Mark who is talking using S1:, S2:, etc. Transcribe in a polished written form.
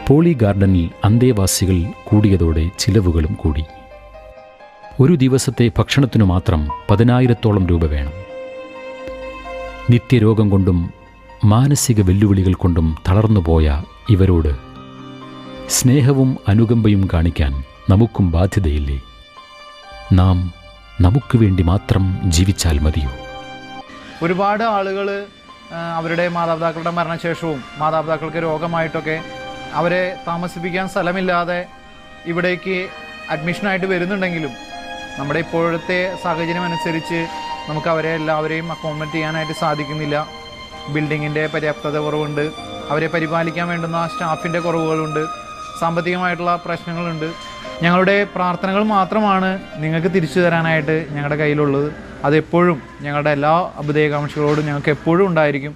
S1: Poly ഗാർഡനിൽ അന്തേവാസികൾ കൂടിയതോടെ ചിലവുകളും കൂടി. ഒരു ദിവസത്തെ ഭക്ഷണത്തിനു മാത്രം 10,000-ഓളം രൂപ വേണം. നിത്യരോഗം കൊണ്ടും മാനസിക വെല്ലുവിളികൾ കൊണ്ടും തളർന്നുപോയ ഇവരോട് സ്നേഹവും അനുകമ്പയും കാണിക്കാൻ നമുക്കും ബാധ്യതയില്ലേ? നാം നമുക്ക് വേണ്ടി മാത്രം ജീവിച്ചാൽ മതിയോ?
S2: ഒരുപാട് ആളുകൾ അവരുടെ മാതാപിതാക്കളുടെ മരണശേഷവും മാതാപിതാക്കൾക്ക് രോഗമായിട്ടൊക്കെ അവരെ താമസിപ്പിക്കാൻ സ്ഥലമില്ലാതെ ഇവിടേക്ക് അഡ്മിഷനായിട്ട് വരുന്നുണ്ടെങ്കിലും നമ്മുടെ ഇപ്പോഴത്തെ സാഹചര്യം അനുസരിച്ച് നമുക്ക് അവരെ എല്ലാവരെയും അക്കോമഡേറ്റ് ചെയ്യാനായിട്ട് സാധിക്കുന്നില്ല. ബിൽഡിങ്ങിൻ്റെ പര്യാപ്തത കുറവുണ്ട്, അവരെ പരിപാലിക്കാൻ വേണ്ടുന്ന സ്റ്റാഫിൻ്റെ കുറവുകളുണ്ട്, സാമ്പത്തികമായിട്ടുള്ള പ്രശ്നങ്ങളുണ്ട്. ഞങ്ങളുടെ പ്രാർത്ഥനകൾ മാത്രമാണ് നിങ്ങൾക്ക് തിരിച്ചു തരാനായിട്ട് ഞങ്ങളുടെ കയ്യിലുള്ളത്. അതെപ്പോഴും ഞങ്ങളുടെ എല്ലാ അഭ്യുദയകാംക്ഷികളോടും ഞങ്ങൾക്ക് എപ്പോഴും ഉണ്ടായിരിക്കും.